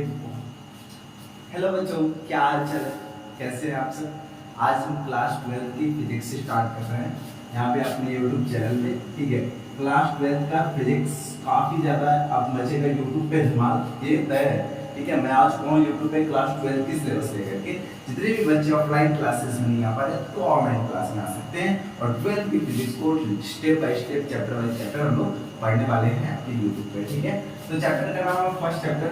पे। हेलो बच्चों, क्या हाल चाल है, कैसे हैं आप सब। आज हम क्लास 12 की फिजिक्स से स्टार्ट कर रहे हैं यहाँ पे अपने यूट्यूब चैनल पे। ठीक है, क्लास 12 का फिजिक्स काफ़ी ज़्यादा अब मचेगा यूट्यूब पे, धमाल ये तय है। ठीक है, मैं आज कौन यूट्यूब पे क्लास 12 की सिलेबस लेकर के जितने भी बच्चे ऑफलाइन क्लासेस में नहीं आ पा रहे तो ऑनलाइन क्लास में आ सकते हैं और 12 की फिजिक्स को step by step, chapter by chapter हम लोग पढ़ने वाले हैं आपके यूट्यूब पे। ठीक है, तो चैप्टर का नाम है first chapter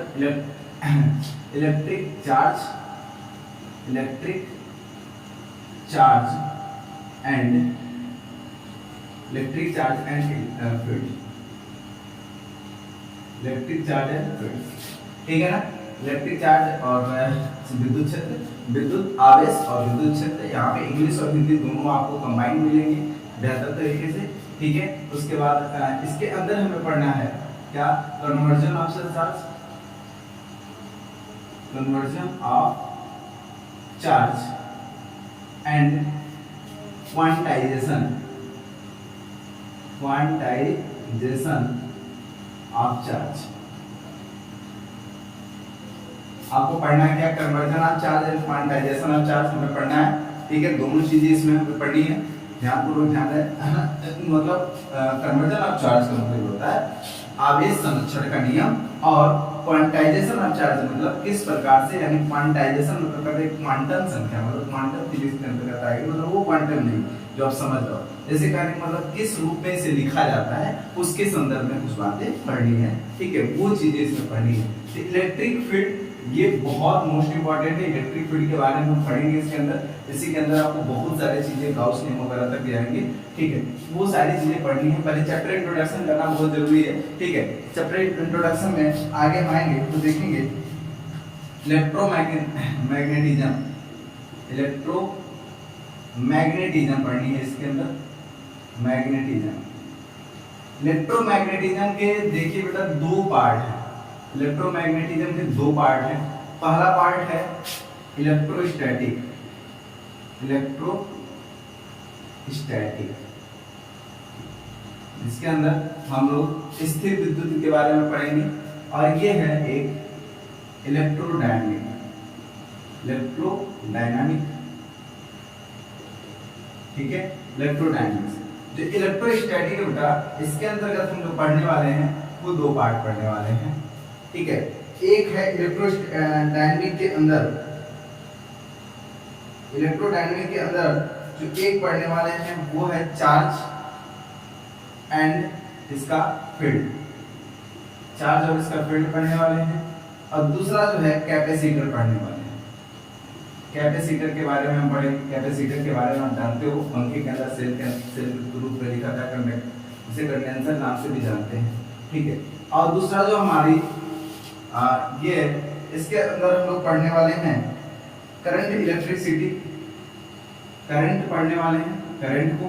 electric charge and field. Electric charge and field, ठीक है ना। इलेक्ट्रिक चार्ज और विद्युत क्षेत्र, विद्युत आवेश और विद्युत क्षेत्र, यहाँ पे इंग्लिश और हिंदी दोनों आपको कंबाइन मिलेंगे बेहतर तरीके से। ठीक है, उसके बाद इसके अंदर हमें पढ़ना है क्या, conversion of charge, conversion of charge and quantization of charge। आपको पढ़ना है क्या, conversion of charge and quantization of charge हमें पढ़ना है। ठीक है, दोनों चीजें इसमें हमें पढ़नी है, ध्यानपूर्वक ध्यान दें। मतलब कन्वर्जन ऑफ चार्ज का मतलब होता है आवेश संरक्षण का नियम, और क्वांटाइजेशन ऑफ चार्ज मतलब किस प्रकार से, यानी क्वांटाइजेशन मतलब एक क्वांटम संख्या, मतलब क्वांटम फिजिक्स के अंतर्गत आएगी, मतलब वो क्वांटम नहीं जो आप समझ लो, जैसे कार्य मतलब किस रूप में इसे लिखा जाता है उसके संदर्भ में कुछ बातें पढ़नी है। ठीक है, वो चीजें इसमें पढ़नी है। इलेक्ट्रिक फील्ड ये बहुत मोस्ट इंपॉर्टेंट है, इलेक्ट्रिक फील्ड के बारे में हम पढ़ेंगे इसके अंदर। इसी के अंदर आपको बहुत सारी चीजें गाउस नियम वगैरह तक जाएंगे। ठीक है, वो सारी चीजें पढ़नी है। पहले चैप्टर इंट्रोडक्शन करना बहुत जरूरी है। ठीक है, चैप्टर इंट्रोडक्शन में आगे हम आएंगे तो देखेंगे इलेक्ट्रोमैग्नेटिज्म पढ़नी है इसके अंदर। इलेक्ट्रोमैग्नेटिज्म के देखिए बेटा दो पार्ट है। इलेक्ट्रोमैग्नेटिज्म के दो पार्ट हैं। पहला पार्ट है इलेक्ट्रोस्टैटिक, इसके अंदर हम लोग स्थिर विद्युत के बारे में पढ़ेंगे, और ये है एक इलेक्ट्रोडायनामिक। ठीक है, इलेक्ट्रोडायनामिक्स। जो इलेक्ट्रोस्टैटिक है बेटा, इसके अंतर्गत हम लोग पढ़ने वाले हैं वो दो पार्ट पढ़ने वाले हैं। ठीक है, एक है इलेक्ट्रोडायनामिक के अंदर जो एक पढ़ने वाले हैं वो है चार्ज एंड इसका फील्ड, चार्ज और इसका फील्ड पढ़ने वाले हैं। और दूसरा जो है कैपेसिटर पढ़ने वाले हैं। कैपेसिटर के बारे में हम पढ़ेंगे। कैपेसिटर के बारे में आप जानते हो, पंखे के अंदर सेल के रूप में लिखा था, इसे कंडेंसर नाम से भी जानते हैं। ठीक है, और दूसरा जो हमारी ये इसके अंदर हम लोग पढ़ने वाले हैं करंट, इलेक्ट्रिसिटी, करंट पढ़ने वाले हैं, करंट को,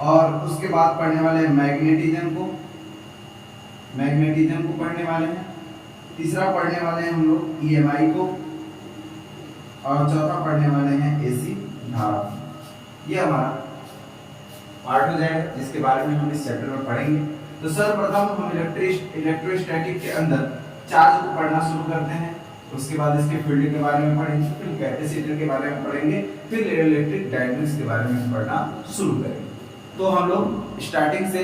और उसके बाद पढ़ने वाले हैं मैग्नेटिज्म को पढ़ने वाले हैं। तीसरा पढ़ने वाले हैं हम लोग ईएमआई को, और चौथा पढ़ने वाले हैं एसी धारा। ये हमारा पार्ट हो जाएगा जिसके बारे में हम इस चैप्टर में पढ़ेंगे। तो सर्वप्रथम हम इलेक्ट्रोस्टैटिक के अंदर चार्ज को पढ़ना शुरू करते हैं, उसके बाद इसके फील्ड के बारे में पढ़ेंगे, फिर कैपेसिटर के बारे में पढ़ेंगे, फिर इलेक्ट्रिक डायनेमिक्स के बारे में पढ़ना शुरू करेंगे। तो हम लोग स्टार्टिंग से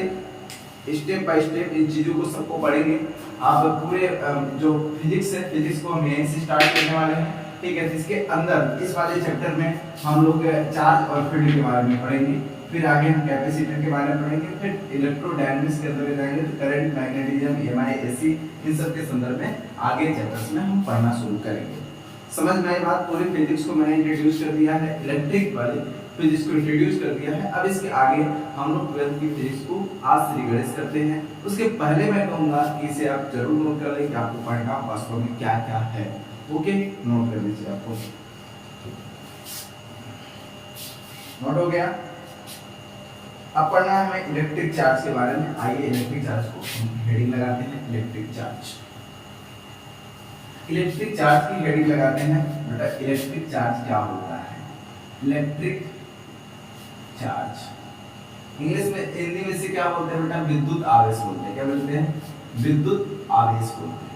स्टेप बाय स्टेप इन चीजों को सबको पढ़ेंगे। आप पूरे जो फिजिक्स है, फिजिक्स को हम यहीं से स्टार्ट करने वाले हैं। ठीक है, इसके अंदर इस वाले चैप्टर में हम लोग चार्ज और फील्ड के बारे में पढ़ेंगे, फिर आगे हम कैपेसिटर के बारे में पढ़ेंगे, फिर इलेक्ट्रोडायनामिक्स के अंदर जाएंगे तो करंट, मैग्नेटिज्म, ईएमआई, एसी, इन सब के संदर्भ में आगे चैप्टर्स में हम पढ़ना शुरू करेंगे। समझ में आई बात। पूरी फिजिक्स को मैंने इंट्रोड्यूस कर दिया है, इलेक्ट्रिक वाले फिजिक्स को इंट्रोड्यूस कर दिया है। अब इसके आगे हम लोग 12th की फिजिक्स को आज से रिवाइज करते हैं। उसके पहले मैं कहूंगा कि इसे आप जरूर नोट कर लें कि आपको पढ़ना वास्तव में क्या क्या है। ओके, नोट कर लीजिए। आपको नोट हो गया। अब पढ़ना है हमें इलेक्ट्रिक चार्ज के बारे में। आइए इलेक्ट्रिक चार्ज को हम हेडिंग लगाते हैं, इलेक्ट्रिक चार्ज। इलेक्ट्रिक चार्ज की हेडिंग लगाते हैं बेटा। इलेक्ट्रिक चार्ज क्या होता है? इलेक्ट्रिक चार्ज इंग्लिश में, हिंदी में से क्या बोलते हैं बेटा? विद्युत आवेश बोलते हैं। क्या बोलते हैं? विद्युत आवेश बोलते हैं।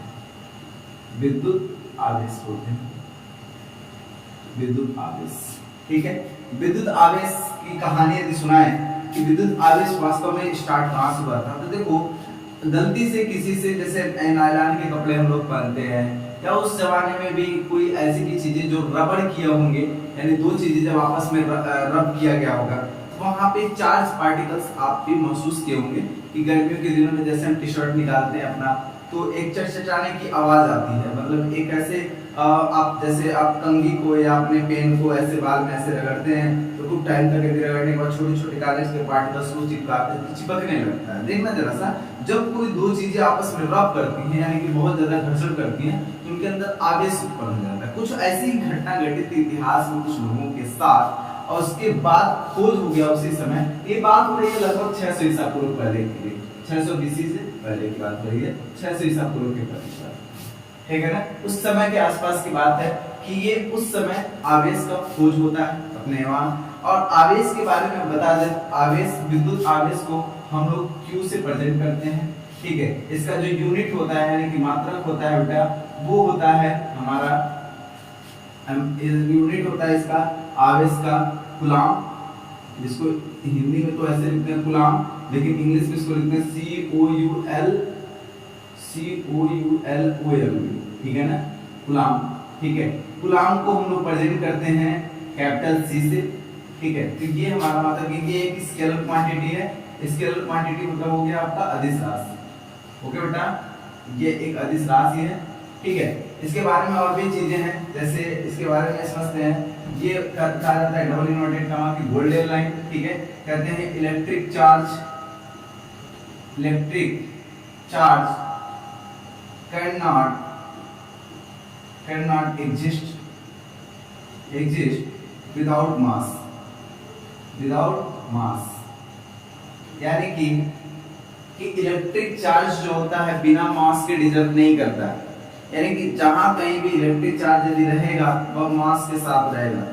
विद्युत आवेश बोलते हैं, विद्युत आवेश। ठीक है, विद्युत आवेश की कहानी यदि सुनाए कि विद्युत आवेश वास्तव में स्टार्ट कहाँ से हुआ था, तो देखो गलती से किसी से, जैसे नायलॉन के कपड़े हम लोग पहनते हैं, या उस जमाने में भी कोई ऐसी भी चीजें जो रबड़ किए होंगे, यानी दो चीजें जब आपस में रब किया गया होगा, तो वहां पे चार्ज पार्टिकल्स आप भी महसूस किए होंगे कि गर्मियों के दिनों में जैसे हम टी शर्ट निकालते हैं अपना, तो एक चटचटाने की आवाज आती है, मतलब एक ऐसे आप जैसे आप कंघी को या अपने पेन को ऐसे बाल में ऐसे रगड़ते हैं, तो कुछ टाइम तक रगड़ने के बाद छोटे छोटे कागज के पार्टिकल्स को चिपकने लगता है। देखना जरा सा, जब कोई दो चीजें आपस में रब करती हैं, यानी कि बहुत ज्यादा घर्षण करती हैं, तो उनके अंदर आवेश उत्पन्न हो जाता है। कुछ ऐसी घटना घटित इतिहास में कुछ लोगों के साथ, और उसके बाद खोज हो गया उसी समय। ये बात हो रही है लगभग 600 ईसा पूर्व पहले की, 600 बीसी से पहले की बात हो रही है, 600 ईसा पूर्व के पहले। ठीक है ना, उस समय के आसपास की बात है कि ये उस समय आवेश का खोज होता है अपने वहां। और आवेश के बारे में बता दें, आवेश, विद्युत आवेश को हम लोग Q से प्रेजेंट करते हैं। ठीक है, इसका जो यूनिट होता है, यानी कि मात्रक होता है बेटा, वो होता है हमारा, यूनिट होता है इसका आवेश का कूलाम, जिसको हिंदी में तो ऐसे लिखते हैं कूलाम, लेकिन इंग्लिश में इसको लिखते हैं COULOM। ठीक है ना, कूलाम। ठीक है, कूलाम को हम लोग प्रेजेंट करते हैं कैपिटल C से। ठीक है, तो ये हमारा मतलब ये एक स्केलर क्वांटिटी है। स्केलर क्वांटिटी मतलब हो गया आपका अदिश राशि। ओके बेटा, ये एक अदिश राशि है। ठीक है, इसके बारे में और भी चीजें हैं, जैसे इसके बारे में समझते हैं। ये कहा जाता है डबल इनवर्टेड कॉमा की गोल्डन लाइन। ठीक है, कहते हैं electric charge cannot exist without mass, यानी कि इलेक्ट्रिक चार्ज जो होता है बिना मास के डिजर्व नहीं करता है, यानी कि जहां कहीं भी इलेक्ट्रिक चार्ज यदि रहेगा वह मास के साथ रहेगा।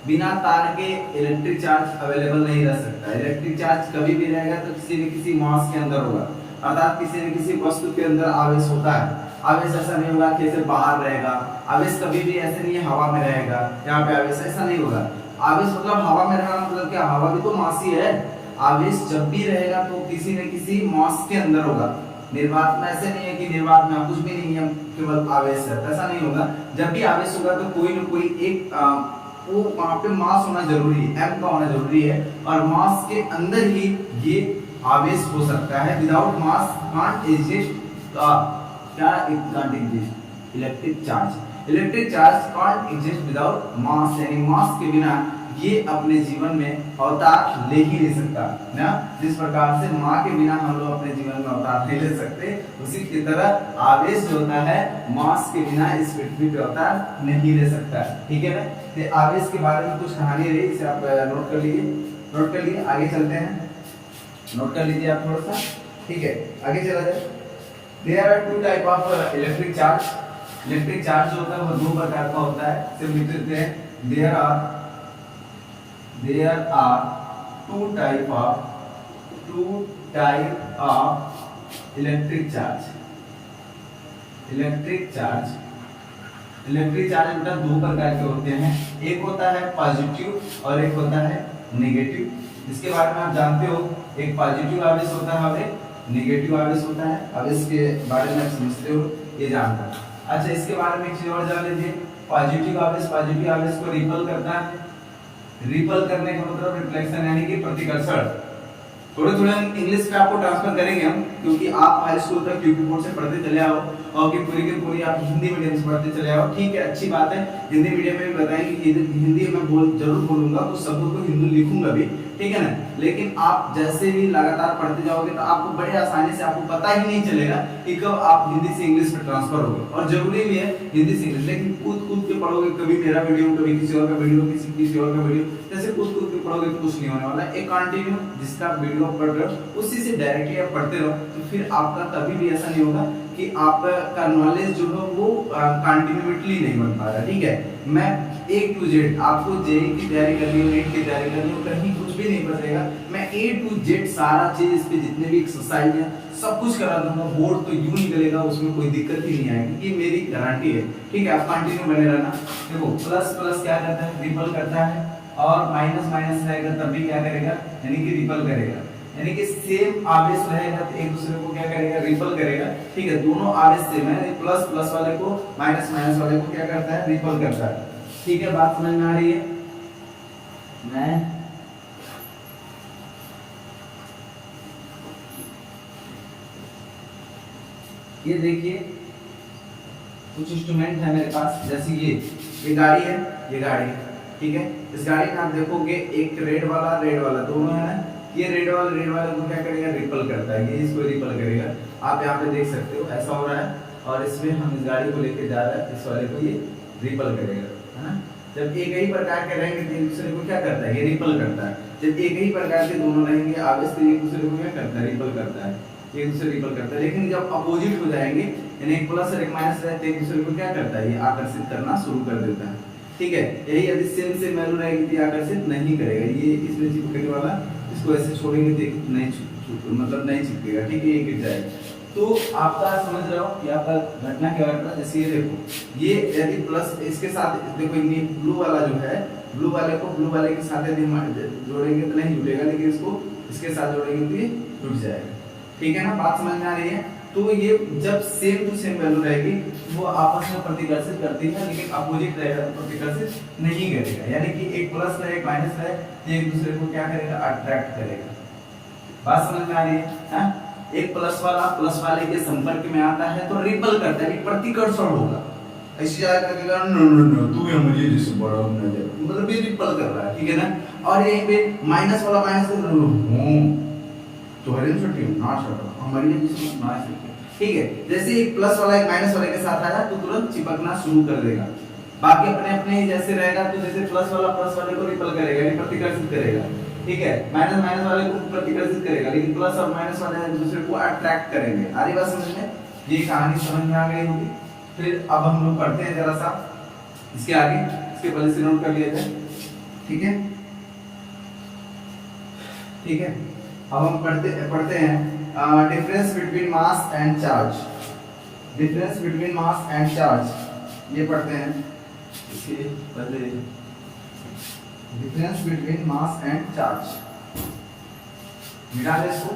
बिना तार के इलेक्ट्रिक चार्ज अवेलेबल नहीं रह सकता। इलेक्ट्रिक चार्ज कभी भी रहेगा तो किसी न किसी मास के अंदर होगा, अर्थात किसी न किसी वस्तु के अंदर आवेश होता है। आवेश ऐसा नहीं होगा कि ऐसे बाहर रहेगा, आवेश कभी भी ऐसे नहीं है हवा में रहेगा, यहाँ पे आवेश ऐसा नहीं होगा। आवेश मतलब हवा में रहना मतलब क्या, हवा भी तो मास ही है। आवेश जब भी रहेगा तो किसी न किसी मास के अंदर होगा। निर्वात में ऐसे नहीं है कि निर्वात में कुछ भी नहीं है, केवल आवेश है, ऐसा नहीं होगा। जब भी आवेश होगा तो कोई न कोई एक वो वहां पे मास होना जरूरी है, m का होना जरूरी है, और मास के अंदर ही ये आवेश हो सकता है। Without mass can't exist electric charge can't exist without mass, यानी मास के बिना ये अपने जीवन में अवतार ले ही नहीं सकता ना। जिस प्रकार से माँ के बिना हम लोग अपने जीवन में अवतार नहीं ले सकते, उसी की तरह आवेश जो होता है मास के बिना इस पृथ्वी पे अवतार नहीं ले सकता। ठीक है ना, तो आवेश के बारे में कुछ कहानी रही, इसे आप नोट कर लीजिए। आगे चलते हैं, नोट कर लीजिए आप थोड़ा सा। ठीक है, आगे चला जाए। There are two type of electric charge. Electric charge जो होता है वो दो प्रकार का होता है, सिर्फ लिख देते हैं। there are two type of electric charge बेटा दो प्रकार के होते हैं, एक होता है पॉजिटिव और एक होता है नेगेटिव। इसके बारे में आप जानते हो, एक पॉजिटिव आवेश होता है और एक नेगेटिव आवेश होता है। आवेश के बारे में आप समझते हो, ये जानना। अच्छा, इसके बारे में एक चीज और जान लीजिए। पॉजिटिव आवेश को रिपल करता है। रिपल करने का मतलब रिफ्लेक्शन, यानी कि प्रतिकर्षण। थोड़े इंग्लिश में आपको ट्रांसफर करेंगे हम, क्योंकि आप हाई स्कूल तक यूपी बोर्ड से पढ़ते चले आओ और कि पूरी की पूरी आप हिंदी मीडियम से पढ़ते चले आओ। ठीक है, अच्छी बात है। हिंदी मीडियम में भी बताएंगे, हिंदी में जरूर बोलूंगा, कुछ शब्दों को हिंदी लिखूंगा भी, ठीक है ना। लेकिन आप जैसे भी लगातार पढ़ते जाओगे तो आपको बड़े आसानी से आपको पता ही नहीं चलेगा कि कब आप हिंदी से इंग्लिश में ट्रांसफर होगे। और जरूरी भी है हिंदी से इंग्लिश, लेकिन कूद के पढ़ोगे, कभी मेरा वीडियो, कभी किसी और का वीडियो, किसी और का वीडियो, जैसे कूद के पढ़ोगे तो कुछ नहीं होने वाला। एक कंटिन्यू जिसका वीडियो पढ़ रहे हो उसी से डायरेक्टली आप पढ़ते रहो, तो फिर आपका कभी भी ऐसा नहीं होगा कि आपका नॉलेज जो है वो कंटिन्यूटी नहीं बन पा रहा। ठीक है, मैं A to Z आपको जेई की तैयारी करनी हो, नीट की तैयारी करनी हो, कहीं कुछ भी नहीं बचेगा, मैं A to Z सारा चीज इस पे जितने भी एक्सरसाइज है सब कुछ करा दूंगा। बोर्ड तो यूं निकलेगा, उसमें कोई दिक्कत ही नहीं आएगी, ये मेरी गारंटी है। ठीक है, आप कंटिन्यू बने रहना। देखो प्लस प्लस क्या करता है, रिपल करता है, और माइनस माइनस रहेगा तब भी क्या करेगा, यानी कि रिपल करेगा, यानी कि सेम आवेश रहेगा तो एक दूसरे को क्या करेगा, रिपल करेगा। ठीक है, दोनों आवेश सेम है, प्लस प्लस वाले को माइनस माइनस वाले को क्या करता है, रिपल करता है। ठीक है, बात समझ में आ रही है? मैं ये देखिए कुछ इंस्ट्रूमेंट है मेरे पास, जैसे ये गाड़ी है, ये गाड़ी है। ठीक है, इस गाड़ी में आप देखोगे एक रेड वाला दोनों है ना, ये रेड वाले को क्या करेगा, रिपल करता है, ये इसको रिपल करेगा। आप यहाँ पे देख सकते हो ऐसा हो रहा है, और इसमें हम इस गाड़ी को लेके जा रहे हैं, इस वाले को ये रिपल करेगा, है ना। जब एक ही प्रकार के रहेंगे तो एक दूसरे को क्या करता है, ये रिपल करता है। जब एक ही प्रकार के दोनों रहेंगे आवेश तो एक दूसरे को क्या करता है, रिपल करता है, एक दूसरे रिपल करता है। लेकिन जब अपोजिट हो जाएंगे, यानी एक प्लस और एक माइनस रहे तो एक दूसरे को क्या करता है, ये आकर्षित करना शुरू कर देता है। ठीक है, यही यदि सेम वैल्यू रहेगी तो आकर्षित नहीं करेगा, ये इसमें चिपकने वाला, इसको ऐसे छोड़ेंगे तो नहीं मतलब नहीं चिपकेगा। ठीक है, ये गिर जाएगा। तो आपका समझ रहे हो कि आपका घटना क्या होगा, जैसे ये देखो, ये यदि प्लस इसके साथ देखो, ये ब्लू वाला जो है, ब्लू वाले को ब्लू वाले के साथ यदि जोड़ेंगे तो नहीं जुड़ेगा, लेकिन इसको इसके साथ जोड़ेंगे तो ये जुड़ जाएगा। ठीक है ना, बात समझ में आ रही है? तो ये जब सेम टू सेम वैल्यू रहेगी वो आपस में प्रतिकर्षित करती है, लेकिन अपोजिट रहेगा तो प्रतिकर्षित नहीं करेगा। यानी कि एक प्लस है एक माइनस है, एक दूसरे को क्या करेगा, अट्रैक्ट करेगा। बात समझ में आ रही है? एक प्लस वाले के संपर्क में आता है तो रिपल करता है, प्रतिकर्षण होगा। ऐसे जाकर लगेगा नो तू या मुझे जिससे बड़ा होना चाहिए, मतलब ये रिपल कर रहा है। ठीक है ना। और यहीं पे माइनस वाला माइनस तो हरे छोटी ना छोटा हमारी जिसमें ना छोटी। ठीक है, जैसे एक प्लस वाला एक माइनस वाले के साथ आया तो तुरंत चिपकना शुरू कर देगा। बाकी अपने अपने जैसे रहेगा, तो जैसे प्लस वाला प्लस वाले को रिपल करेगा, यानी प्रतिकर्षित करेगा। ठीक है, माइनस माइनस वाले को प्रतिकर्षित करेगा, लेकिन प्लस और माइनस वाले एक दूसरे को अट्रैक्ट करेंगे। आ रही बात समझ में? ये कहानी समझ में आ गई होगी। फिर अब हम लोग पढ़ते हैं जरा सा इसके आगे, इसके पहले से नोट कर लिया जाए। ठीक है, ठीक है, अब हम पढ़ते हैं difference between mass and charge. Difference between mass and charge ये पढ़ते हैं। इसके पहले difference between mass and charge मिटा दे इसको।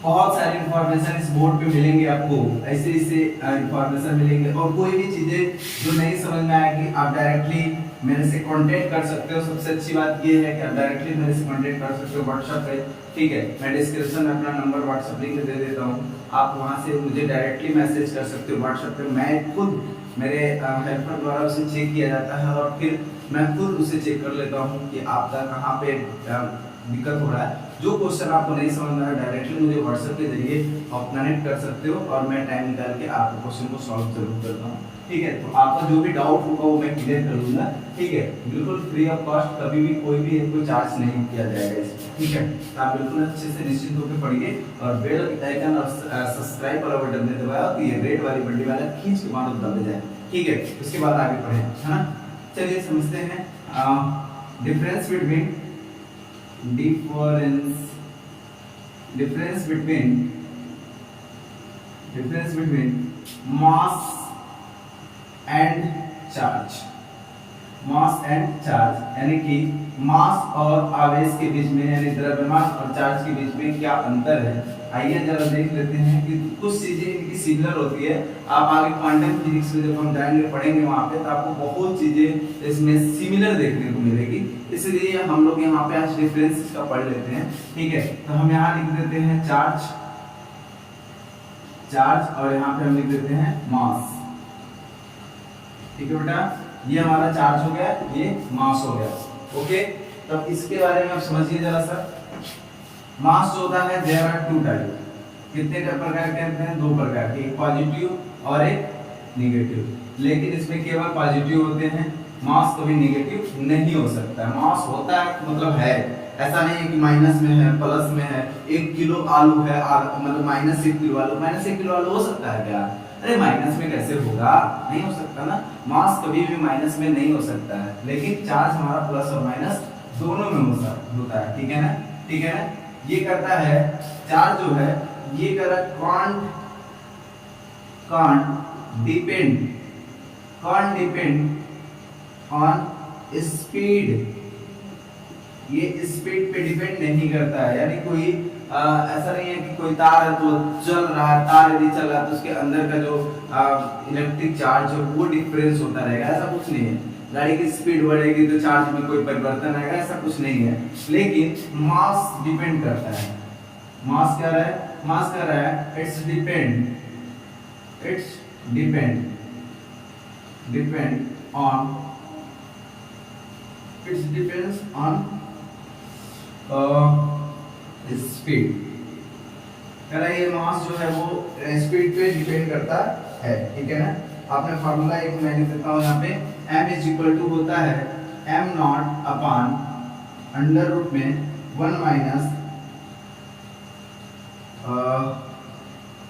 बहुत सारी इंफॉर्मेशन इस बोर्ड पे मिलेंगे आपको, ऐसे इंफॉर्मेशन मिलेंगे। और कोई भी चीजें जो नहीं समझ में आएगी आप डायरेक्टली मेरे से कांटेक्ट कर सकते हो। सबसे अच्छी बात ये है कि आप डायरेक्टली मेरे से कांटेक्ट कर सकते हो व्हाट्सएप पे। ठीक है, मैं डिस्क्रिप्शन में अपना नंबर व्हाट्सएप लिंक दे देता हूँ, आप वहाँ से मुझे डायरेक्टली मैसेज कर सकते हो व्हाट्सएप पे। मैं खुद मेरे हेल्पर द्वारा उसे चेक किया जाता है, और फिर मैं खुद उसे चेक कर लेता हूँ कि आपका कहाँ पे दिक्कत हो रहा है। जो क्वेश्चन आपको नहीं समझ में आ रहा है डायरेक्टली मुझे व्हाट्सएप के जरिए आप कनेक्ट कर सकते हो, और मैं टाइम निकाल के आपके क्वेश्चन को सॉल्व जरूर करता हूँ। ठीक है, तो आपका जो भी डाउट होगा वो मैं क्लियर कर दूंगा। ठीक है, बिल्कुल फ्री ऑफ कॉस्ट, कभी भी कोई चार्ज नहीं किया जाएगा इसमें। ठीक है, तो आप बिल्कुल अच्छे से निश्चिंत होकर पढ़िए, और बेल आइकन और सब्सक्राइब वाला बटन में दबाया तो ये रेड वाली बटन वाला खींच के मारो दब जाए। ठीक है, उसके बाद आगे बढ़े, है ना। चलिए समझते हैं difference between mass and charge. Mass and charge यानी कि मास और आवेश के बीच में, यानी द्रव्यमान और चार्ज के बीच में क्या अंतर है। आइए जरा देख लेते हैं कि कुछ चीजें इनकी सिमिलर होती है। आप आगे क्वांटम फिजिक्स में जब हम जाएंगे पढ़ेंगे वहां पे, तो आपको बहुत चीजें इसमें सिमिलर देखने को मिलेगी। इसलिए हम लोग यहाँ पे आज डिफरेंस का पढ़ लेते हैं। ठीक है, तो हम यहाँ लिख देते हैं चार्ज, और यहाँ पे हम लिख देते हैं मास। ठीक है बेटा, ये हमारा चार्ज हो गया, ये मास हो गया। ओके, तब इसके बारे में आप समझिए जरा सा। मास जो होता है देयर आर टू टाइप। कितने प्रकार के होते हैं? दो प्रकार के, एक पॉजिटिव और एक नेगेटिव। लेकिन इसमें केवल पॉजिटिव होते हैं, मास कभी नेगेटिव नहीं हो सकता है। मास होता है मतलब है, ऐसा नहीं है कि माइनस में है प्लस में है। 1 किलो आलू है मतलब -1 किलो आलू, -1 किलो आलू हो सकता है क्या? अरे माइनस में कैसे होगा, नहीं हो सकता ना। मास कभी भी माइनस में नहीं हो सकता है, लेकिन चार्ज हमारा प्लस और माइनस दोनों में होता है, ठीक है ना, ठीक है ना। ये करता है चार्ज जो है ये कर कांट डिपेंड ऑन स्पीड, ये स्पीड पे डिपेंड नहीं करता है। यानी कोई ऐसा नहीं है कि कोई तार है तो चल रहा है, तार यदि चल रहा है तो उसके अंदर का जो इलेक्ट्रिक चार्ज है वो डिफरेंस होता रहेगा, ऐसा कुछ नहीं है। गाड़ी की स्पीड बढ़ेगी तो चार्ज में कोई परिवर्तन आएगा, ऐसा कुछ नहीं है। लेकिन मास डिपेंड करता है, मास क्या रहा है, मास क्या रहा है, इट्स डिपेंड्स ऑन स्पीड। कह रहा है ये मास जो है वो स्पीड पे डिपेंड करता है, ठीक है ना। आपने फार्मूला एक मैं लिख देता हूँ यहाँ पे, m इज इक्वल टू होता है m naught upon under root में 1 minus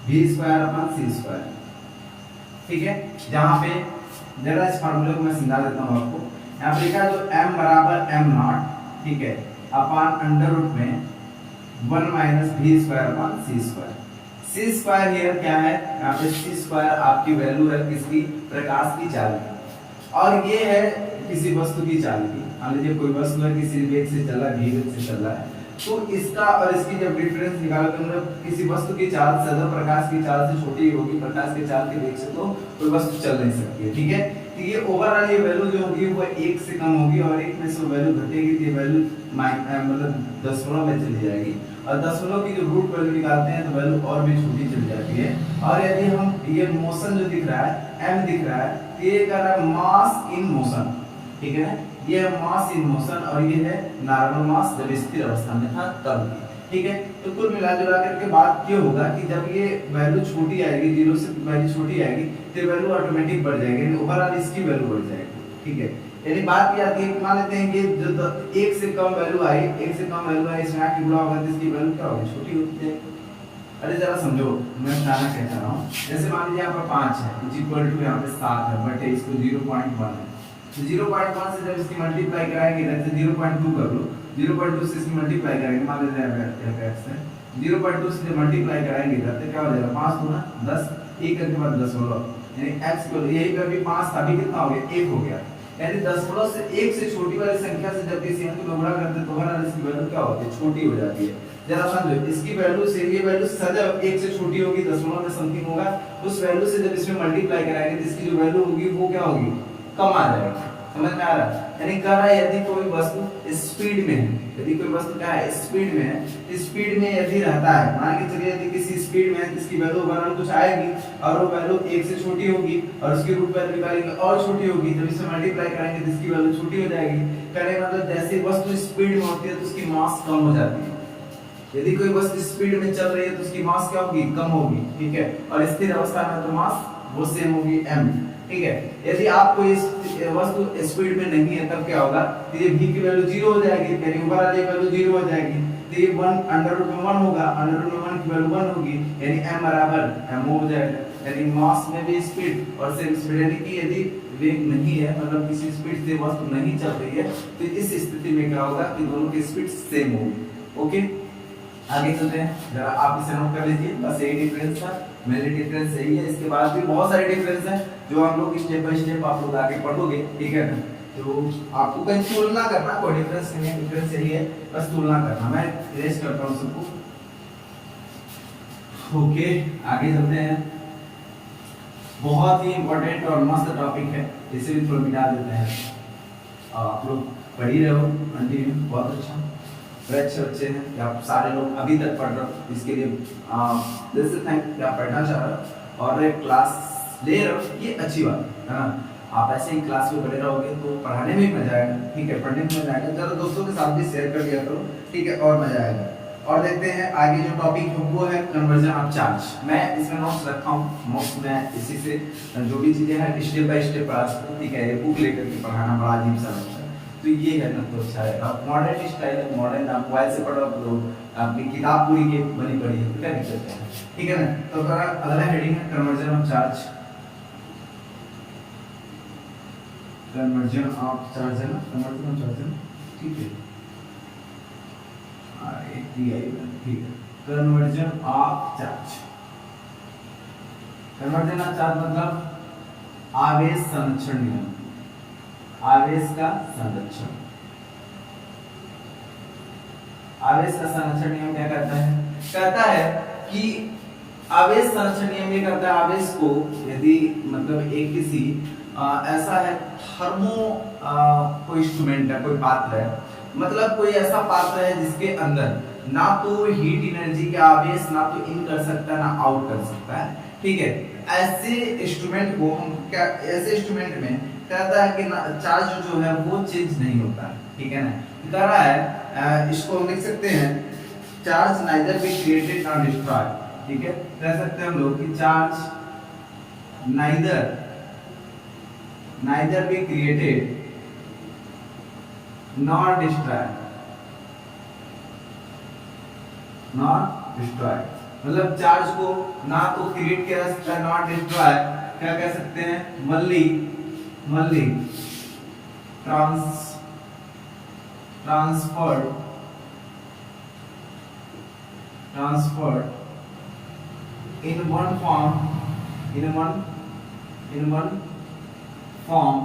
v square upon c square, ठीक है। जहाँ पे जरा इस फार्मूले को मैं समझा देता हूँ आपको। यहाँ पे लिखा है जो m बराबर m नॉट, ठीक है, अपॉन अंडर रूट में 1 minus v square upon c square. c square here क्या है, यहाँ पे c स्क्वायर आपकी वैल्यू है किसकी, प्रकाश की चाल की, और ये है किसी वस्तु की चाल की। मान लीजिए कोई वस्तु है किसी वेग से चल रहा है, v वेग से चल रहा है, तो इसका और इसकी जब डिफरेंस निकालो तो मतलब किसी वस्तु की चाल सदैव प्रकाश की चाल से छोटी होगी, प्रकाश की चाल के वेग से तो कोई वस्तु चल नहीं सकती है, ठीक है। तो ये ओवरऑल ये वैल्यू जो होगी वो 1 से कम होगी, और 1 में से वैल्यू घटेगी तो ये वैल्यू मतलब दशमलव में चली जाएगी, और दशमलव की जो रूट वैल्यू निकालते हैं तो वैल्यू और भी छोटी चली जाती है। और यदि हम ये मोशन जो दिख रहा है m दिख रहा है, तो ये कह रहा है मास इन मोशन, ठीक है ना, ये है मास इन मोशन, और ये है नॉर्मल मास जब स्थिर अवस्था में था तब, ठीक है। तो कुल मिला जुला करके बात ये होगा कि जब ये वैल्यू छोटी आएगी, 0 से वैल्यू छोटी आएगी तो वैल्यू ऑटोमेटिक बढ़ जाएगी, यानी ओवरऑल इसकी वैल्यू बढ़ जाएगी, ठीक है। यानी बात ये आती है कि मान लेते हैं कि जो 1 से कम वैल्यू आई, 1 से कम वैल्यू आई, इसमें आके गुणा होगा तो इसकी वैल्यू क्या होगी, छोटी होती जाएगी। अरे जरा समझो मैं बताना क्या चाह रहा हूँ। जैसे मान लीजिए यहाँ पर 5 है इज इक्वल टू यहाँ पे 7 है, बट इसको 0.1 है, तो 0.1 से जब इसकी मल्टीप्लाई कराएंगे ना, तो 0.2 कर लो, 0.2 से इसकी मल्टीप्लाई करेंगे, मान लीजिए x है, 0.2 से जब मल्टीप्लाई कराएंगे तो क्या हो जाएगा, 5 दूना 10, 1 के बाद दशमलव, यानी x को यही पे अभी 5 था, अभी कितना हो गया, 1 हो गया। यानी दशमलव से 1 से छोटी वाली संख्या से जब किसी अंक को गुणा करते हैं तो हमारा इसकी वैल्यू क्या होती है, छोटी हो जाती है। जरा समझो, इसकी वैल्यू से ये वैल्यू सदैव 1 से छोटी होगी, दशमलव में समथिंग होगा, उस वैल्यू से जब इसमें मल्टीप्लाई कराएंगे तो इसकी जो वैल्यू होगी वो क्या होगी, कम आ जाएगी। समझ में आ रहा है? यानी कह रहा है यदि कोई वस्तु स्पीड में है, यदि कोई वस्तु क्या है, स्पीड में है, स्पीड में यदि रहता है, मान के चलिए यदि किसी स्पीड में है तो इसकी वैल्यू ओवरऑल कुछ आएगी, और वो वैल्यू 1 से छोटी होगी, और उसकी रूट वैल्यू निकालेंगे और छोटी होगी, जब इसे मल्टीप्लाई करेंगे तो इसकी वैल्यू छोटी हो जाएगी। कहने का मतलब जैसे वस्तु स्पीड में होती है तो उसकी मास कम हो जाती है। यदि कोई वस्तु स्पीड में चल रही है तो उसकी मास क्या होगी, कम होगी, ठीक है, और स्थिर अवस्था में तो मास वो सेम होगी m, ठीक है। यदि आपको इस वस्तु स्पीड में नहीं है तब क्या होगा, तो ये v की वैल्यू 0 हो जाएगी, यानी ओवरऑल ये वैल्यू 0 हो जाएगी, तो ये 1 अंडर रूट में 1 होगा, अंडर रूट में 1 की वैल्यू 1 होगी, यानी m बराबर m हो जाएगा। यानी मास में भी स्पीड और सेम स्पीड, यानी कि यदि वेग नहीं है मतलब किसी स्पीड से वस्तु नहीं चल रही है तो इस स्थिति में क्या होगा कि दोनों की स्पीड सेम होगी। ओके, आगे चलते हैं, जरा आप इसे नोट कर लीजिए, बस यही डिफरेंस था, मेरे डिफरेंस यही है। इसके बाद भी बहुत सारे डिफरेंस हैं जो हम लोग स्टेप बाय स्टेप आप लोग आगे पढ़ोगे, ठीक है ना। तो आपको कहीं तुलना करना, कोई डिफरेंस नहीं है, डिफरेंस यही है, बस तुलना करना। मैं इरेज करता हूं सबको। ओके, आगे चलते हैं। बहुत ही इंपॉर्टेंट और मस्त टॉपिक है, इसे भी थोड़ा मिटा देते हैं। आप लोग पढ़ ही रहे हो कंटिन्यू, बहुत अच्छा, बड़े अच्छे बच्चे हैं कि आप सारे लोग अभी तक पढ़ रहे हो, इसके लिए दिल से थैंक कि आप पढ़ना चाह रहे हो और एक क्लास ले रहे हो, ये अच्छी बात है ना। आप ऐसे ही क्लास में बने रहोगे तो पढ़ाने में भी मजा आएगा, ठीक है, पढ़ने में मजा आएगा। जरा दोस्तों के साथ भी शेयर कर दिया करो, ठीक है, और मजा आएगा। और देखते हैं आगे जो टॉपिक है वो है कन्वर्जन ऑफ चार्ज। मैं इसमें नोट्स रखा हूँ, नोट्स में इसी से जो भी चीजें हैं स्टेप बाय स्टेप पढ़ा सकते हैं। ठीक है, ये बुक लेकर के पढ़ाना बड़ा अजीब सा लगता है, तो ये है ना तो अच्छा है। अब मॉडर्न स्टाइल है, मॉडर्न आप मोबाइल से पढ़ो तो आपकी किताब पूरी की बनी पड़ी है, तो क्या दिक्कत है, ठीक है ना। तो अगला हेडिंग है conversion of charge. Conversion of charge है ना, कन्वर्जन ऑफ चार्ज है, ठीक है, ठीक है। Conversion of charge, conversion of charge मतलब आवेश संरक्षण नियम, आवेश का संरक्षण। आवेश का संरक्षण नियम क्या कहता है? कहता है कि आवेश संरक्षण नियम ये कहता है आवेश को यदि मतलब एक किसी ऐसा है थर्मो कोई इंस्ट्रूमेंट है, कोई पात्र है, मतलब कोई ऐसा पात्र है जिसके अंदर ना तो हीट एनर्जी का आवेश ना तो इन कर सकता है ना आउट कर सकता है, ठीक है। ऐसे इंस्ट्रूमेंट को हम क्या, ऐसे इंस्ट्रूमेंट में कहता है कि चार्ज जो है वो चेंज नहीं होता है, ठीक है ना। कह रहा है इसको हम लिख सकते हैं charge neither be created nor destroy, ठीक है। कह सकते हैं हम लोग कि charge neither be created nor destroy, not destroy, मतलब चार्ज को ना तो क्रिएट किया जा सकता है नॉट डिस्ट्रॉय। क्या कह सकते हैं? मल्ली transferred in one form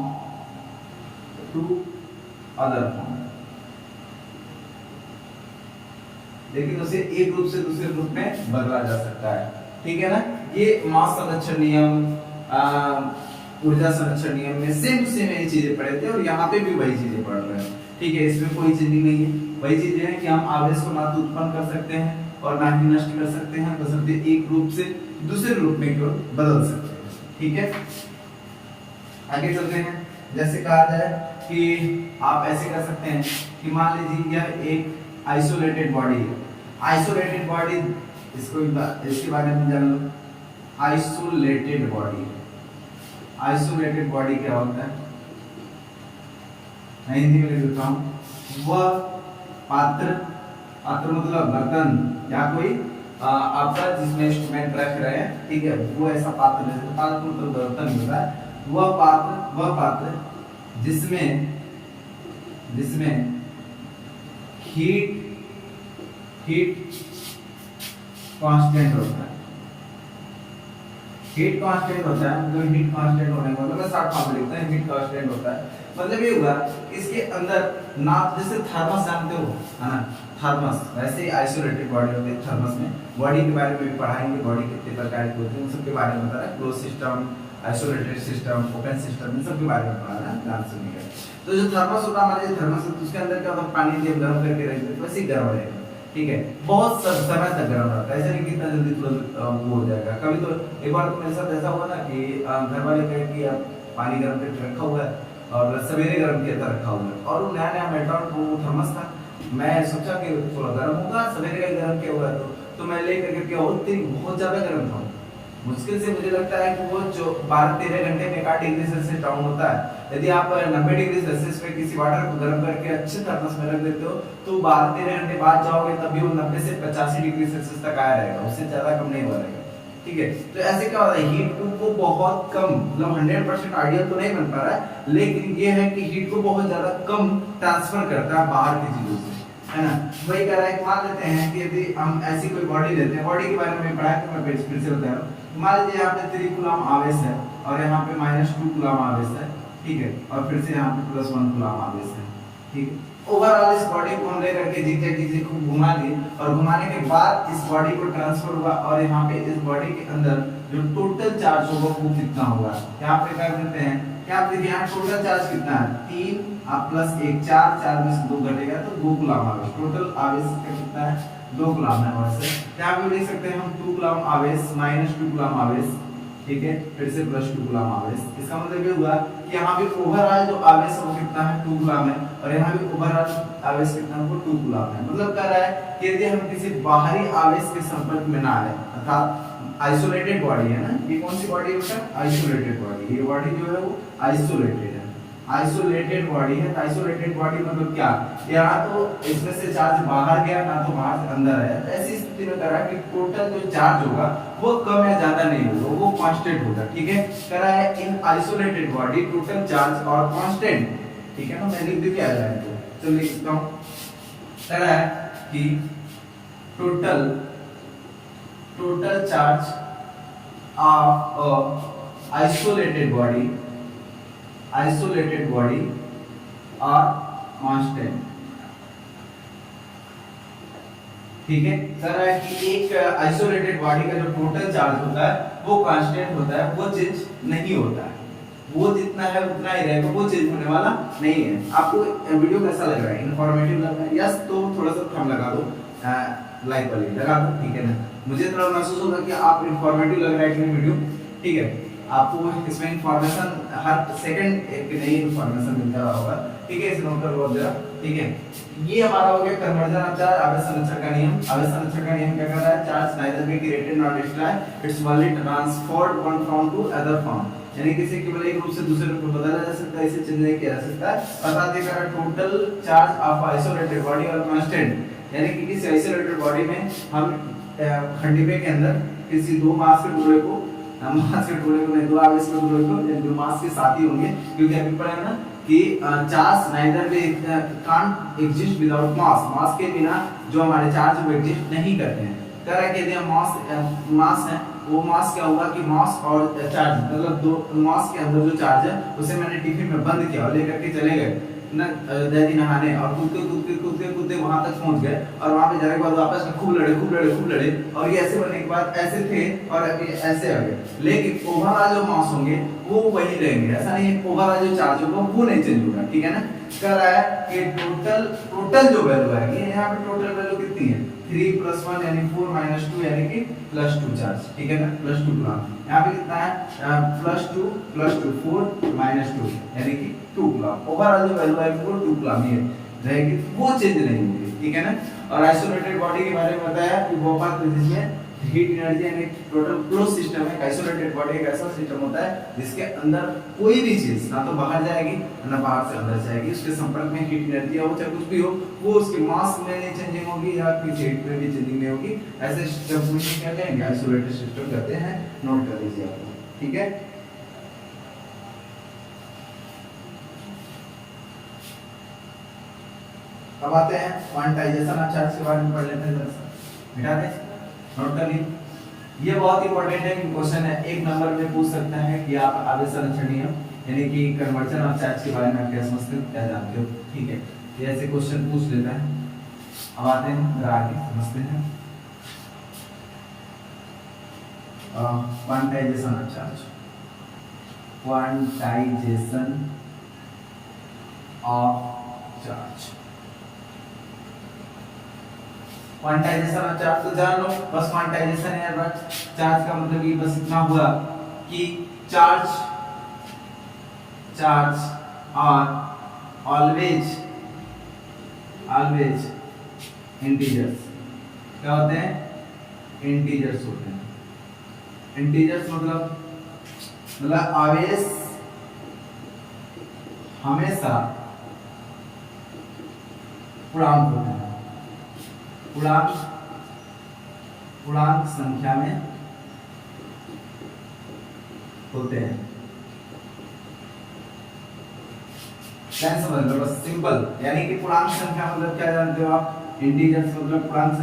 to other form, लेकिन उसे एक रूप से दूसरे रूप में बदला जा सकता है, ठीक है ना। ये मास संरक्षण नियम, ऊर्जा संरक्षण नियम में सेम टू सेम ये चीजें पढ़े थे और यहाँ पे भी वही चीजें पढ़ रहे हैं, ठीक है। इसमें कोई चेंजिंग नहीं है, वही चीजें हैं कि हम आवेश को ना तो उत्पन्न कर सकते हैं और ना ही नष्ट कर सकते हैं, बशर्ते एक रूप से दूसरे रूप में केवल बदल सकते हैं, ठीक है। आगे चलते हैं। जैसे कहा जाए कि आप ऐसे कर सकते हैं कि मान लीजिए यह एक आइसोलेटेड बॉडी है, आइसोलेटेड बॉडी, इसके बारे में जान लो। आइसोलेटेड बॉडी, आइसोलेटेड बॉडी क्या होता है? मैं हिंदी में लिख देता हूं। वह पात्र, पात्र मतलब बर्तन या कोई आपका जिसमें इंस्ट्रूमेंट रख रहे हैं, ठीक है, वो ऐसा पात्र है, पात्र मतलब बर्तन होता है। वह पात्र जिसमें हीट कांस्टेंट होता है, हीट कांस्टेंट होता है, मतलब हीट कांस्टेंट होने का मतलब शॉर्ट फॉर्म में लिखते हैं हीट कांस्टेंट होता है। मतलब ये हुआ इसके अंदर ना, जैसे थर्मस जानते हो है ना, थर्मस, वैसे आइसोलेटेड बॉडी होती है। थर्मस में बॉडी के बारे में भी पढ़ाएंगे, बॉडी कितने प्रकार की होती है उन सब के बारे में बता रहा है। Close system, isolated system, open system, इन सब के बारे में पढ़ा रहा है, ध्यान से सुनिएगा। तो जो थर्मस होता है हमारे थर्मस है, तो उसके अंदर क्या होता है, पानी दिए गर्म करके रख देते वैसे ही गर्म रहेगा, ठीक है। बहुत समय तक गर्म रहता है, ऐसा नहीं कि इतना जल्दी तुरंत वो हो जाएगा। कभी तो एक बार तो मेरे साथ ऐसा हुआ ना कि घर वाले कहे कि अब पानी गर्म करके रखा हुआ है और सवेरे गर्म किया था रखा हुआ है, और वो नया नया मेटल वो थर्मस था। मैं सोचा कि थोड़ा गर्म होगा, सवेरे का गर्म किया हुआ है तो मैं लेकर के क्या बहुत ज्यादा गर्म था। मुश्किल से मुझे लगता है कि वो जो 12-13 घंटे में 1 डिग्री सेल्सियस डाउन होता है। यदि आप 90 डिग्री सेल्सियस पे किसी वाटर को गर्म करके अच्छे थर्मस में रख देते हो तो 12-13 घंटे बाद जाओगे तब भी वो 90 से 85 डिग्री सेल्सियस तक आया रहेगा, उससे ज्यादा कम नहीं हुआ रहेगा, ठीक है। तो ऐसे क्या होता है, हीट को बहुत कम, मतलब 100% आइडियल तो नहीं बन पा रहा है, लेकिन ये है कि हीट को बहुत ज्यादा कम ट्रांसफर करता है बाहर की चीजों से, है ना। वही कह रहा है कि मान लेते हैं कि यदि हम ऐसी कोई बॉडी लेते हैं, बॉडी के बारे में पढ़ा है तो मैं फिर से बता रहा हूँ। मान लीजिए यहाँ पे 3 कूलम आवेश है और यहाँ पे -2 कूलम आवेश है, ठीक है, और फिर से यहाँ पे +1 कूलम आवेश है, ठीक है। ओवरऑल इस बॉडी को हम लेकर के जिग को घुमा दिए और घुमाने के बाद इस बॉडी को ट्रांसफर हुआ और यहाँ पे इस बॉडी के अंदर जो टोटल चार्ज होगा वो कितना होगा, यहाँ पे कर देते हैं। क्या आप देखिए यहाँ टोटल चार्ज कितना है, 3 + 1 4 में से 2 घटेगा तो 2 कूलम आवेश, टोटल आवेश का कितना है 2 कूलम है। वैसे यहाँ पे लिख सकते हैं हम 2 कूलम आवेश -2 कूलम आवेश, ठीक है, फिर से प्लस 2 कूलम आवेश। इसका मतलब ये हुआ कि यहाँ पे ओवरऑल जो आवेश है वो कितना है 2 कूलम है, और यहाँ पे ओवरऑल आवेश कितना है वो 2 कूलम है। मतलब कह रहा है कि यदि हम किसी बाहरी आवेश के संपर्क में ना आए, अर्थात आइसोलेटेड बॉडी है ना, ये कौन सी बॉडी है, आइसोलेटेड बॉडी, ये बॉडी जो है वो आइसोलेटेड है, आइसोलेटेड बॉडी है। आइसोलेटेड बॉडी मतलब क्या, यहाँ तो इसमें से चार्ज बाहर गया ना तो बाहर से अंदर आया, तो ऐसी स्थिति में कह रहा है कि टोटल जो चार्ज होगा वो कम या ज्यादा नहीं होगा, वो कांस्टेंट होगा। ठीक है, कह रहा है इन आइसोलेटेड बॉडी टोटल चार्ज और कांस्टेंट, ठीक है ना, मैं लिख दिया है तो लिखता हूं, कह रहा है कि total charge of isolated body और कांस्टेंट। ठीक है, कह रहा है कि एक आइसोलेटेड बॉडी का जो टोटल चार्ज होता है वो कांस्टेंट होता है, वो चेंज नहीं होता है, वो जितना है उतना ही रहेगा, वो चेंज होने वाला नहीं है। आपको वीडियो कैसा लग रहा है, इन्फॉर्मेटिव लग रहा है? यस, तो थोड़ा सा थंब लगा दो, लाइक वाली लगा दो, ठीक है ना। मुझे थोड़ा महसूस होगा कि आप इन्फॉर्मेटिव लग रहा है कि नहीं वीडियो, ठीक है। आपको इसमें इन्फॉर्मेशन हर सेकंड एक नई इन्फॉर्मेशन मिलता रहा होगा, ठीक है, इसे नोट कर लो जरा, ठीक है। ये हमारा हो गया कन्वर्जन ऑफ चार्ज, आवेश संरक्षण का नियम। आवेश संरक्षण का नियम क्या कह रहा है, charge neither be created not destroyed, it's only transferred one form to other form, यानी किसी केवल एक रूप से दूसरे रूप में बदला जा सकता है, इसे चेंज नहीं किया जा सकता। अर्थात ये कह रहा है total charge of isolated body और कांस्टेंट, यानी कि किसी आइसोलेटेड बॉडी में हम खंडिका के अंदर किसी दो मास के टुकड़े को, मास के टुकड़े को नहीं, दो आवेश के टुकड़े को, जो मास के साथ ही होंगे, क्योंकि अभी पढ़ा है ना कि charge neither they can't exist without mass, mass के बिना जो हमारे चार्ज वो एग्जिस्ट नहीं करते हैं। कह रहा है कि यदि मास है, वो मास क्या होगा कि मास और चार्ज, मतलब दो मास के अंदर जो चार्ज है उसे मैंने टिफिन में बंद किया और लेकर के चले गए ना दादी नहाने, और कूदते वहां तक पहुंच गए, और वहां पे जाने के बाद आपस में खूब लड़े, और ये ऐसे बनने के बाद ऐसे थे और अभी ऐसे आ गए, लेकिन ओवरऑल जो मास होंगे वो वही रहेंगे, ऐसा नहीं है ओवरऑल जो चार्ज होगा वो नहीं चेंज होगा, ठीक है ना। कह रहा है कि टोटल जो वैल्यू आएगी, यहाँ पे टोटल वैल्यू कितनी है, 3 + 1 यानी 4 - 2 यानी कि +2 चार्ज, ठीक है ना, +2 कूलम। यहाँ पे कितना है, +2 + 2 4 - 2 यानी कि 2 कूलम। ओवरऑल जो वैल्यू आएगी वो 2 कूलम ही रहेगी, वो चेंज नहीं होगी, ठीक है ना। और आइसोलेटेड बॉडी के बारे में बताया कि वो बात जिसमें हीट एनर्जी यानी टोटल क्लोज सिस्टम है। आइसोलेटेड बॉडी एक ऐसा सिस्टम होता है जिसके अंदर कोई भी चीज ना तो बाहर जाएगी ना बाहर से अंदर जाएगी, उसके संपर्क में हीट एनर्जी हो चाहे कुछ भी हो, वो उसके मास में नहीं चेंजिंग होगी या किसी हीट में भी चेंजिंग नहीं होगी। ऐसे सिस्टम को क्या कहेंगे, आइसोलेटेड सिस्टम कहते हैं, नोट कर लीजिए आप, ठीक है। अब आते हैं क्वांटाइजेशन ऑफ चार्ज के बारे में पढ़ लेते हैं, जरा सा मिटा दें, नोट कर लीजिए। ये बहुत इंपॉर्टेंट है, क्वेश्चन है, एक नंबर में पूछ सकता है कि आप आवेश संरक्षण नियम यानी कि कन्वर्जन ऑफ चार्ज के बारे में आप क्या समझते हो, क्या जानते हो, ठीक है। ये ऐसे क्वेश्चन पूछ लेता है। अब आते हैं आगे समझते हैं quantization of charge. Quantization of charge, quantization of charge तो जान लो, बस क्वांटाइजेशन है, बस चार्ज का मतलब ये बस इतना हुआ कि चार्ज आर ऑलवेज इंटीजर्स। क्या होते हैं, इंटीजर्स होते हैं। इंटीजर्स मतलब आवेश हमेशा पूर्णांक होते हैं, पूर्णांक संख्या में होते हैं। क्या समझ लो, बस सिंपल, यानी कि पूर्णांक संख्या मतलब क्या जानते हो आप, इंटीजर्स मतलब पूर्णांक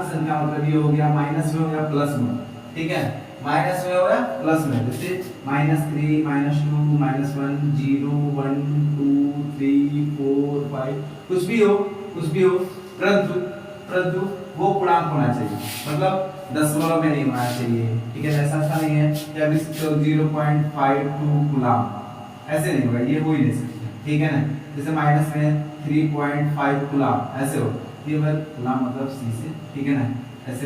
संख्या मतलब ये हो गया माइनस में हो गया प्लस में, ठीक है, माइनस में हो गया प्लस में, जैसे -3 -2 -1 0 1 2 3 4 5 कुछ भी हो, परंतु वो पूर्णांक होना चाहिए, मतलब दशमलव में नहीं होना चाहिए, ठीक है। ऐसा नहीं है कि अभी 0.52 कूलम, ऐसे नहीं होगा, ये हो ही नहीं सकता, ठीक है ना। जैसे माइनस में 3.5 कूलम ऐसे हो, ये कूलम मतलब सी से, ठीक है ना, ऐसे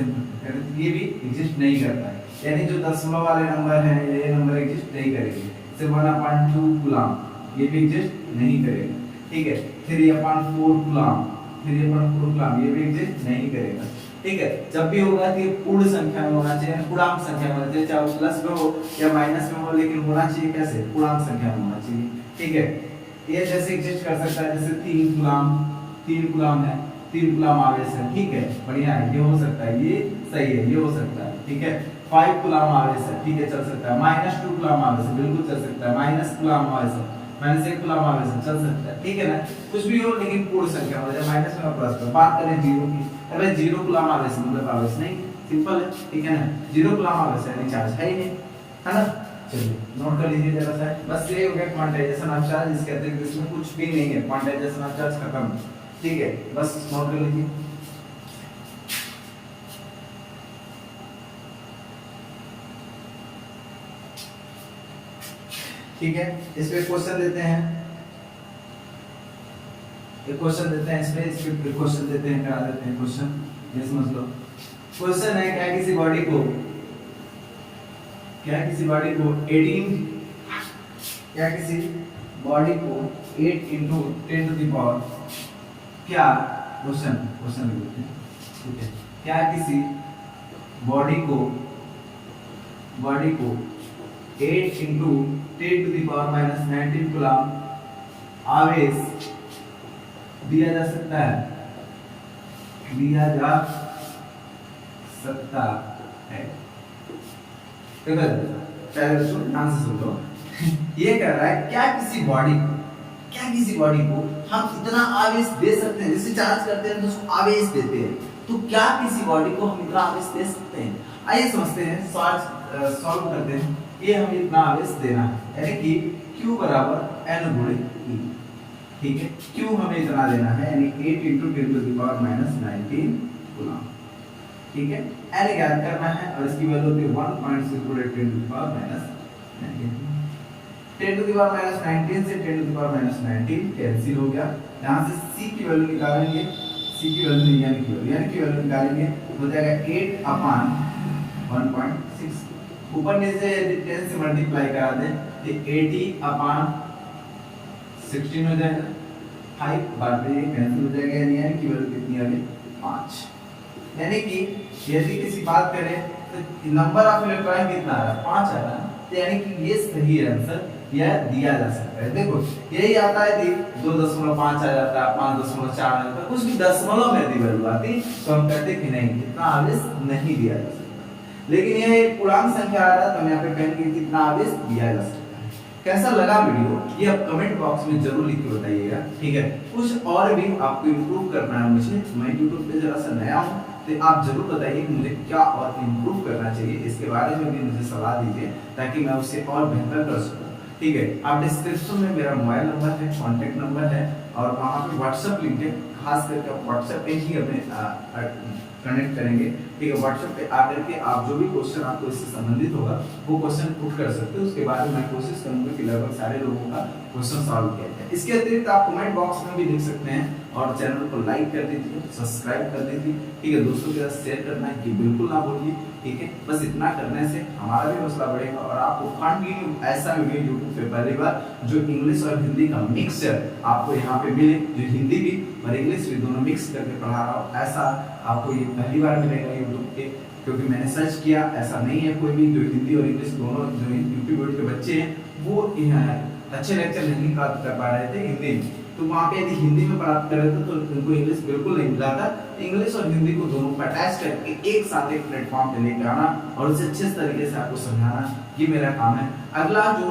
ये भी एग्जिस्ट नहीं करता है, यानी जो दशमलव वाले नंबर हैं ये नंबर एग्जिस्ट नहीं करेंगे। जैसे 1/2 कूलम ये भी एग्जिस्ट नहीं करेगा, ठीक है। 3/4 कूलम, 3/4 कूलम ये भी एग्जिस्ट नहीं करेगा, ठीक है। जब भी होगा तो ये पूर्ण संख्या में होना चाहिए, पूर्णांक संख्या में होना चाहिए, चाहे वो प्लस में हो या माइनस में हो, लेकिन होना चाहिए कैसे, पूर्णांक संख्या में होना चाहिए, ठीक है। ये जैसे एग्जिस्ट कर सकता है, जैसे 3 कूलम, 3 कूलम है, 3 कूलम आवेश है, ठीक है, बढ़िया है, ये हो सकता है, ये सही है, ये हो सकता है, ठीक है। 5 कूलम आवेश है, ठीक है, चल सकता है। -2 कूलम आवेश है, बिल्कुल चल सकता है। -1 कूलम आवेश है, -1 कूलम आवेश है, चल सकता है, ठीक है ना। कुछ भी हो लेकिन पूर्ण संख्या हो जाए, माइनस में और प्लस में। बात करें 0 की, अबे 0 कूलम आवेश मतलब आवेश नहीं, सिंपल है, ठीक है ना। 0 कूलम आवेश है, चार्ज है ही नहीं, है ना। चलिए नोट कर लीजिए जरा सा, बस ये हो गया क्वांटाइजेशन ऑफ चार्ज, जिसके अतिरिक्त इसमें कुछ भी नहीं है, क्वांटाइजेशन ऑफ चार्ज खत्म, ठीक है, बस नोट कर लीजिए। ठीक है, इस पे क्वेश्चन देते हैं, एक क्वेश्चन देते हैं, इस पे क्वेश्चन देते हैं, करा देते हैं क्वेश्चन, ये समझ लो। क्वेश्चन है, क्या किसी बॉडी को 18, क्या किसी बॉडी को 8 × 10 टू द पावर, क्या क्वेश्चन लिखते हैं, ठीक है। क्या किसी बॉडी को 8 × 10 टू द पावर -19 कूलम आवेश दिया जा सकता है, पहले सुन, ध्यान से सुन लो। ये कर रहा है, क्या किसी बॉडी को हम इतना आवेश दे सकते हैं, जैसे चार्ज करते हैं तो उसको आवेश देते हैं, तो क्या किसी बॉडी को हम इतना आवेश दे सकते हैं। आइए समझते हैं, सॉल्व करते हैं। ये हमें इतना आवेश देना है, यानी कि Q = N × E, ठीक है। Q हमें इतना देना है, यानी 8 × 10 टू द पावर -19 कूलम, ठीक है। N ज्ञात करना है और इसकी वैल्यू होती है 1.648 10 to the power -19। 10 to the power -19 से 10 टू द पावर -19 कैंसिल हो गया। यहाँ से C की वैल्यू निकालेंगे, C की वैल्यू नहीं, यानी की वैल्यू निकालेंगे, हो जाएगा 8/1.6। ऊपर नीचे 10 से मल्टीप्लाई करा दें तो 80/16 हो जाएगा, 5 बार पे कैंसिल हो जाएगा, यानी की वैल्यू कितनी आ गई, 5। यानी कि यदि किसी बात करें तो नंबर ऑफ इलेक्ट्रॉन कितना आ रहा है, 5 आ रहा है, तो यानी कि ये सही आंसर यह दिया जा सकता है। देखो यही आता है कि 2.5 आ जाता है, 5.4 आ जाता है, कुछ भी दशमलव में यदि वैल्यू आती तो हम कहते कि नहीं, कितना आवेश नहीं दिया जा सकता। लेकिन यह एक पूर्णांक संख्या आ रहा है तो हम यहाँ पे कहेंगे कितना आवेश दिया जा सकता है। कैसा लगा वीडियो, ये आप कमेंट बॉक्स में जरूर लिख के बताइएगा, ठीक है। कुछ और भी आपको इम्प्रूव करना है मुझे, मैं YouTube पे जरा सा नया हूँ, तो आप जरूर बताइए कि मुझे क्या और इम्प्रूव करना चाहिए, इसके बारे में भी मुझे सलाह दीजिए ताकि मैं उससे और बेहतर कर सकूं, ठीक है। आप डिस्क्रिप्शन में मेरा मोबाइल नंबर है, कॉन्टेक्ट नंबर है और वहाँ पे व्हाट्सएप लिंक है, खास करके आप व्हाट्सएप पे ही हमें कनेक्ट करेंगे, ठीक है। व्हाट्सएप पे आकर के आप जो भी क्वेश्चन आपको इससे संबंधित होगा वो क्वेश्चन पुट कर सकते हो, उसके बाद में मैं कोशिश करूंगा कि लगभग सारे लोगों का क्वेश्चन सॉल्व किया जाए। इसके अतिरिक्त आप कमेंट बॉक्स में भी लिख सकते हैं और चैनल को लाइक कर दीजिए, सब्सक्राइब कर दीजिए, ठीक है। दोस्तों के साथ शेयर करना है कि बिल्कुल ना भूलिए, ठीक है। बस इतना करने से हमारा भी हौसला बढ़ेगा और आपको कंटिन्यू ऐसा वीडियो यूट्यूब पे पहली बार जो इंग्लिश और हिंदी का मिक्सचर आपको यहाँ पे मिले, जो हिंदी भी और इंग्लिश भी दोनों मिक्स करके पढ़ा रहा हूँ, ऐसा आपको ये पहली बार मिलेगा यूट्यूब पे, क्योंकि मैंने सर्च किया, ऐसा नहीं है कोई भी जो हिंदी और इंग्लिश दोनों जो यूट्यूब के बच्चे हैं वो अच्छे लेक्चर नहीं कर पा रहे थे हिंदी में, तो वहाँ पे यदि हिंदी में प्राप्त कर रहे थे तो उनको इंग्लिश बिल्कुल नहीं मिला था। इंग्लिश और हिंदी को दोनों को अटैच करके एक साथ एक प्लेटफॉर्म पे लेकर आना और उसे अच्छे तरीके से आपको समझाना, ये मेरा काम है। अगला जो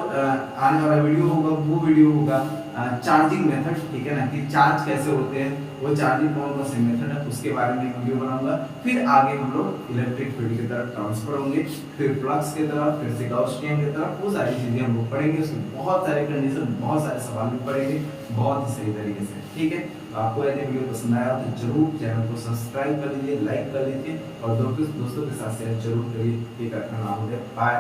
आने वाला वीडियो होगा वो वीडियो होगा चार्जिंग मेथड, ठीक है ना, कि चार्ज कैसे होते हैं, वो चार्जिंग कौन सा मेथड है उसके बारे में वीडियो बनाऊंगा। फिर आगे हम लोग इलेक्ट्रिक फील्ड की तरफ ट्रांसफर होंगे, फिर फ्लक्स की तरफ, फिर से गाउसियन की तरफ, वो सारी चीजें हम लोग पढ़ेंगे। उसमें बहुत सारे कंडीशन, बहुत सारे सवाल भी पढ़ेंगे बहुत ही सही तरीके से, ठीक है। तो आपको यदि वीडियो पसंद आया तो जरूर चैनल को सब्सक्राइब कर लीजिए, लाइक कर लीजिए और दोस्तों के साथ शेयर जरूर करिए। ठीक है, अपना नाम है, बाय।